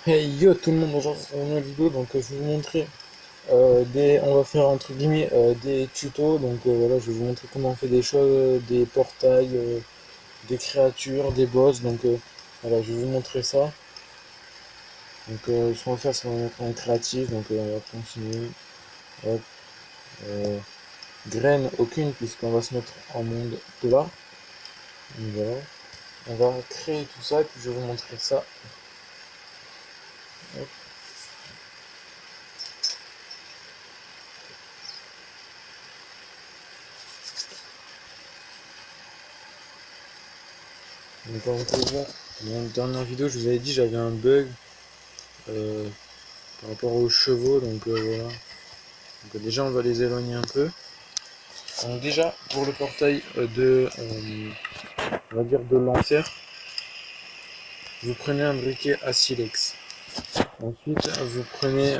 Hey yo tout le monde, aujourd'hui c'est une nouvelle vidéo donc je vais vous montrer on va faire entre guillemets des tutos donc voilà je vais vous montrer comment on fait des choses, des portails, des créatures, des boss donc voilà je vais vous montrer ça donc ce qu'on va faire c'est qu'on va mettre en créatif donc on va continuer. Hop, euh, graine aucune puisqu'on va se mettre en monde plat donc voilà on va créer tout ça et puis je vais vous montrer ça. Hop. Donc comme vous pouvez voir dans la dernière vidéo je vous avais dit j'avais un bug euh, par rapport aux chevaux, donc voilà. Donc, déjà on va les éloigner un peu. Donc déjà pour le portail on va dire de l'enfer, vous prenez un briquet à silex. Ensuite vous prenez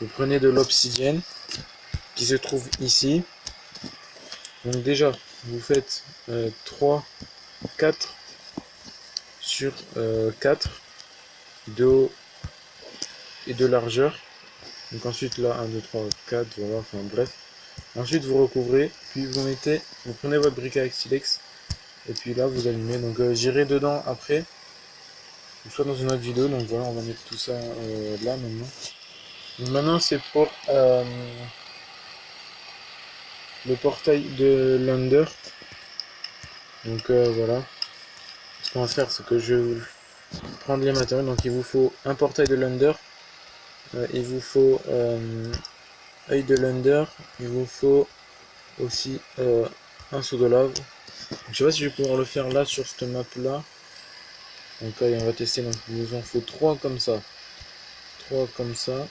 vous prenez de l'obsidienne qui se trouve ici. Donc déjà vous faites 3, 4 sur 4 de haut et de largeur. Donc ensuite là 1, 2, 3, 4, voilà, enfin bref. Ensuite vous recouvrez, puis vous prenez votre briquet avec silex, et puis là vous allumez. Donc j'irai dedans après, une fois dans une autre vidéo. Donc voilà, on va mettre tout ça là maintenant. Donc maintenant c'est pour le portail de l'Under. Donc voilà, ce qu'on va faire c'est que je vais prendre les matériaux. Donc il vous faut un portail de l'Under, il vous faut œil de l'Under, il vous faut aussi un seau de lave. Je sais pas si je vais pouvoir le faire là sur cette map là. Donc là on va tester, donc il nous en faut 3 comme ça. 3 comme ça.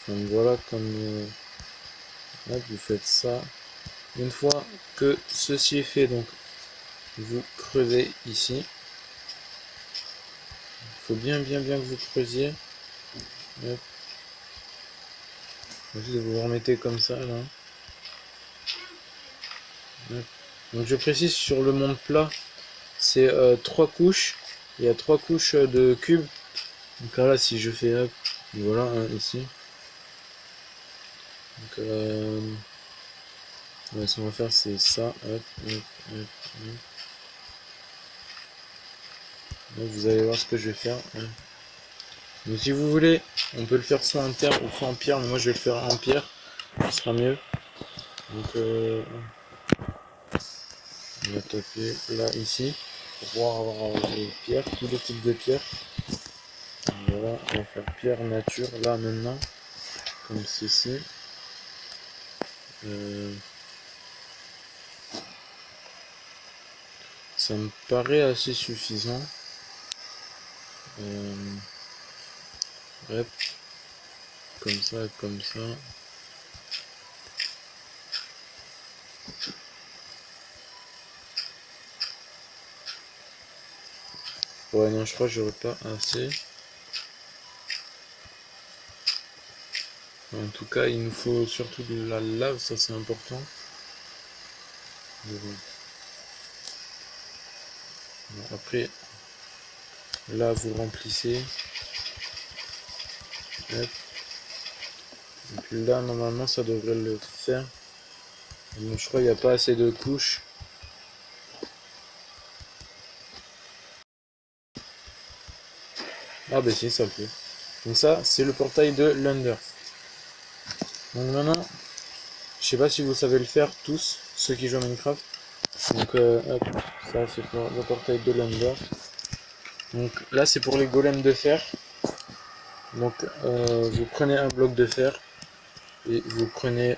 Donc voilà, comme là, vous faites ça. Une fois que ceci est fait, donc vous creusez ici. Il faut bien que vous creusiez. Hop. Ensuite vous remettez comme ça là. Hop. Donc je précise sur le monde plat, c'est 3 couches. Il y a 3 couches de cubes. Donc là si je fais hop, voilà hein, ici. Donc ouais, ce qu'on va faire c'est ça. Hop, hop, hop, hop. Donc vous allez voir ce que je vais faire. Hop. Donc si vous voulez, on peut le faire soit en terre ou soit en pierre, mais moi je vais le faire en pierre, ce sera mieux. Donc on va taper là ici pour pouvoir avoir les pierres, tous les types de pierres. Voilà, on va faire pierre nature là maintenant, comme ceci. Euh, Ça me paraît assez suffisant. Bref, comme ça, comme ça. Ouais non, je crois que j'aurais pas assez. En tout cas, il nous faut surtout de la lave, ça c'est important. Bon. Bon, après, là vous remplissez. Hop. Et puis là, normalement, ça devrait le faire. Bon, je crois qu'il n'y a pas assez de couches. Ah bah si, ça le fait. Donc ça, c'est le portail de l'Under. Donc maintenant, je sais pas si vous savez le faire tous, ceux qui jouent à Minecraft. Donc hop, ça c'est pour le portail de l'Under. Donc là, c'est pour les golems de fer. Donc vous prenez un bloc de fer et vous prenez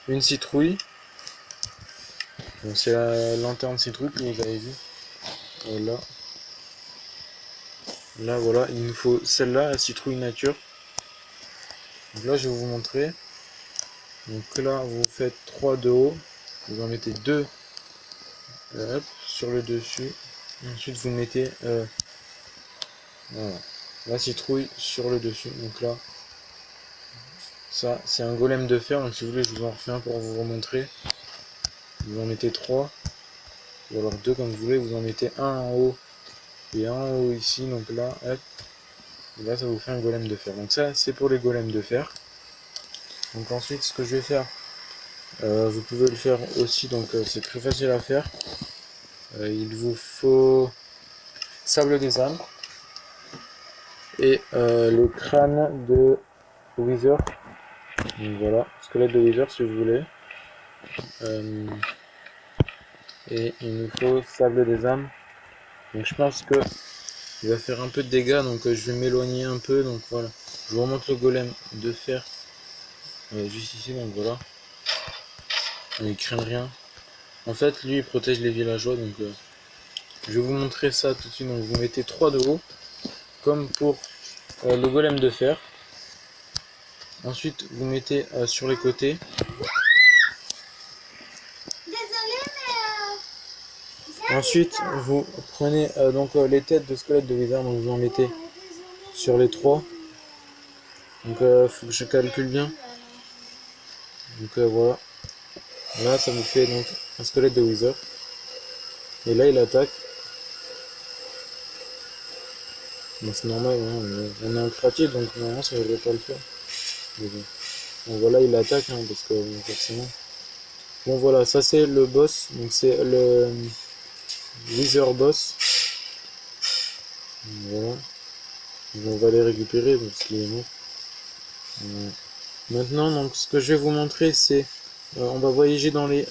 une citrouille. Donc c'est la lanterne citrouille que vous avez vu. Voilà. Là voilà, il nous faut celle-là, la citrouille nature. Donc là je vais vous montrer. Donc là vous faites 3 de haut, vous en mettez 2 hop, sur le dessus. Ensuite vous mettez voilà, la citrouille sur le dessus. Donc là, ça c'est un golem de fer. Donc si vous voulez je vous en refais un pour vous remontrer. Vous en mettez 3. ou alors deux comme vous voulez, vous en mettez un en haut et un en haut ici, donc là, hop, et là ça vous fait un golem de fer. Donc ça c'est pour les golems de fer. Donc ensuite ce que je vais faire, vous pouvez le faire aussi, donc c'est très facile à faire. Il vous faut sable des âmes et le crâne de Wither. Donc voilà, squelette de Wither si vous voulez. Et il nous faut sable des âmes. Donc je pense que il va faire un peu de dégâts, donc je vais m'éloigner un peu. Donc voilà, je vous remonte le golem de fer juste ici. Donc voilà, il craint rien. En fait, lui il protège les villageois. Donc je vais vous montrer ça tout de suite. Donc vous mettez 3 de haut, comme pour le golem de fer. Ensuite, vous mettez sur les côtés. Ensuite, vous prenez donc les têtes de squelettes de Wither, donc vous en mettez sur les 3. Donc faut que je calcule bien. Donc voilà. Là, ça vous fait donc un squelette de Wither. Et là, il attaque. Bon, c'est normal, hein, on est un créatif, donc normalement ça ne devrait pas le faire. Mais bon. Bon, voilà, il attaque, hein, parce que forcément. Bon voilà, ça c'est le boss, donc c'est le Wither boss. Voilà. On va les récupérer parce qu'il est mort. Maintenant, donc ce que je vais vous montrer, c'est on va voyager dans les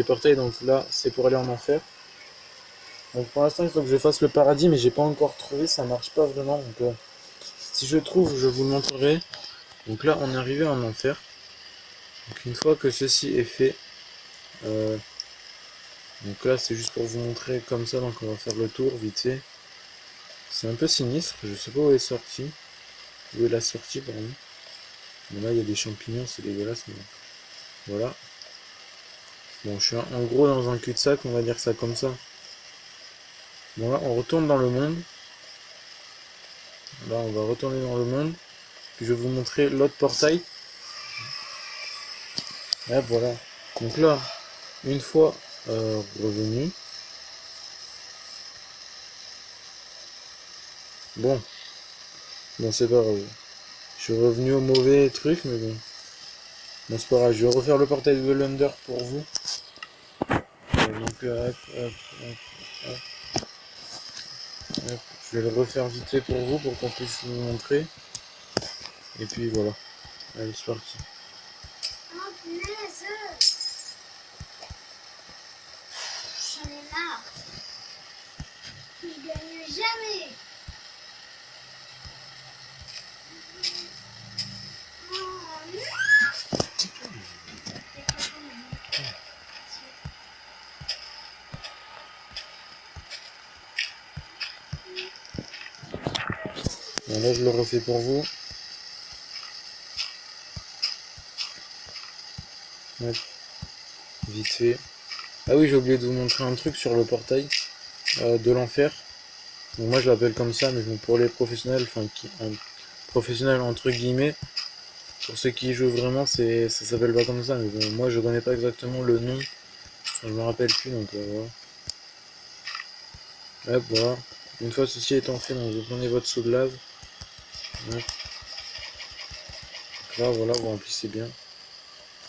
portails. Donc là, c'est pour aller en enfer. Donc pour l'instant, il faut que je fasse le paradis, mais j'ai pas encore trouvé, ça marche pas vraiment. Donc si je trouve, je vous le montrerai. Donc là, on est arrivé en enfer. Donc une fois que ceci est fait, donc là, c'est juste pour vous montrer comme ça. Donc on va faire le tour vite fait. C'est un peu sinistre. Je sais pas où est sorti. Où est la sortie, pardon. Bon, là, il y a des champignons, c'est dégueulasse, mais voilà. Bon, je suis en gros dans un cul-de-sac, on va dire ça comme ça. Bon, là, on retourne dans le monde. Là, on va retourner dans le monde. Puis je vais vous montrer l'autre portail. Et voilà. Donc là, une fois revenu. Bon, c'est pas grave. Je suis revenu au mauvais truc, mais bon. Bon, c'est pas grave. Je vais refaire le portail de l'Under pour vous. Donc, hop, hop, hop, hop. Hop. Je vais le refaire vite fait pour vous, pour qu'on puisse vous montrer. Et puis voilà. Allez, c'est parti. Oh punaise! J'en ai marre. Il gagne jamais. Oh non! Bon, là, je le refais pour vous. Hop. Vite fait. Ah oui, j'ai oublié de vous montrer un truc sur le portail de l'enfer. Donc moi je l'appelle comme ça, mais bon, pour les professionnels, enfin professionnels entre guillemets, pour ceux qui y jouent vraiment, ça s'appelle pas comme ça. Mais bon, moi je connais pas exactement le nom, enfin, je me rappelle plus, donc voilà. Hop, voilà. Une fois ceci étant fait, donc vous prenez votre seau de lave. Hop. Donc là, voilà, vous remplissez bien.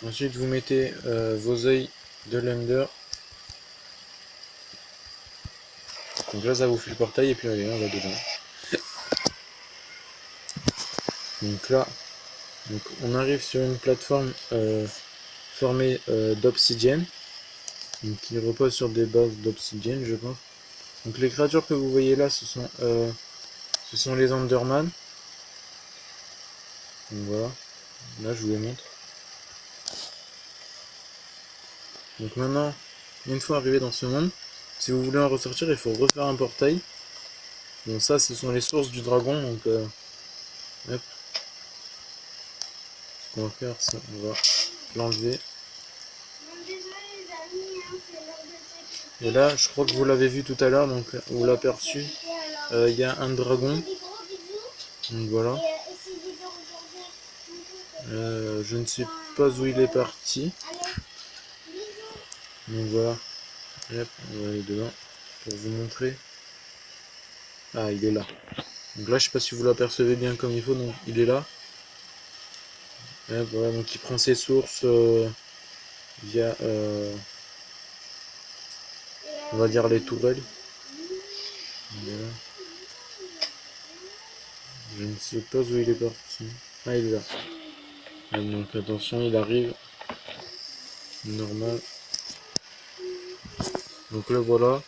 Ensuite, vous mettez vos œils de l'Under. Donc là, ça vous fait le portail, et puis allez, on va dedans. Donc là, on arrive sur une plateforme formée d'obsidienne, qui repose sur des bases d'obsidienne, je pense. Donc les créatures que vous voyez là, ce sont les Enderman. Donc voilà, là je vous les montre. Donc maintenant, une fois arrivé dans ce monde, si vous voulez en ressortir, il faut refaire un portail. Bon, ça, ce sont les sources du dragon, donc hop. Ce qu'on va faire, c'est on va l'enlever. Et là, je crois que vous l'avez vu tout à l'heure, donc vous l'avez aperçu. Il y a un dragon. Donc voilà. Je ne sais pas où il est parti. Donc voilà. Hop, on va aller dedans pour vous montrer. Ah, il est là. Donc là, je sais pas si vous l'apercevez bien comme il faut, donc il est là. Hop, voilà, donc il prend ses sources via, on va dire, les tourelles. Voilà. Je ne sais pas où il est parti. Ah, il est là. Hop, donc attention, il arrive. Normal. Donc là, voilà.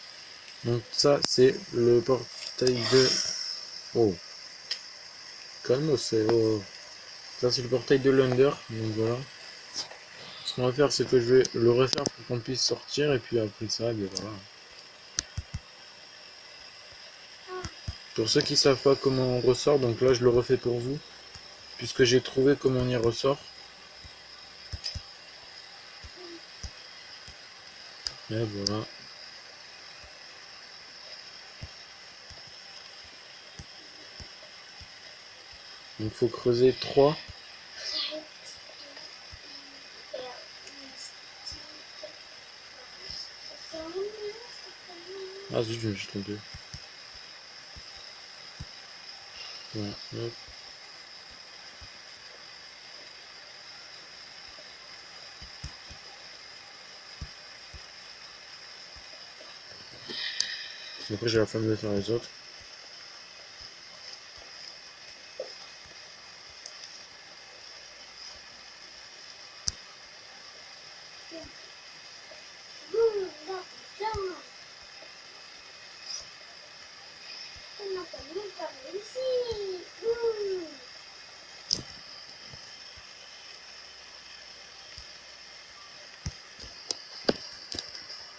Donc ça, c'est le portail de... Oh, calme, c'est... Oh. Ça, c'est le portail de l'Under. Donc voilà. Ce qu'on va faire, c'est que je vais le refaire pour qu'on puisse sortir. Et puis après ça, bien voilà. Pour ceux qui savent pas comment on ressort, donc là, je le refais pour vous. Puisque j'ai trouvé comment on y ressort. Et voilà. Donc faut creuser 3. Ah zut, je me suis trompé. Voilà, hop. Après j'ai la flemme de faire les autres.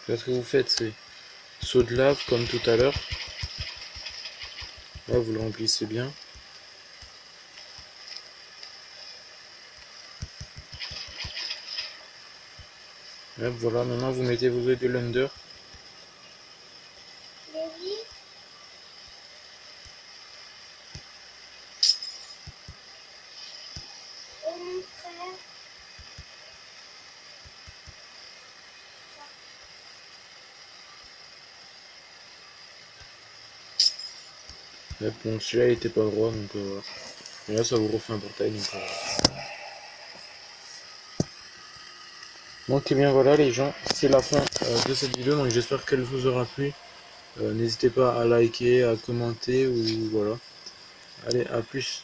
Là, ce que vous faites, c'est saut de lave comme tout à l'heure. Là, vous le remplissez bien. Hop, voilà, maintenant vous mettez vos œufs de l'under. Hop, bon, celui-là il était pas droit, donc voilà. Et là, ça vous refait un portail. Donc, et bien voilà les gens, c'est la fin de cette vidéo, donc j'espère qu'elle vous aura plu. N'hésitez pas à liker, à commenter, ou voilà. Allez, à plus.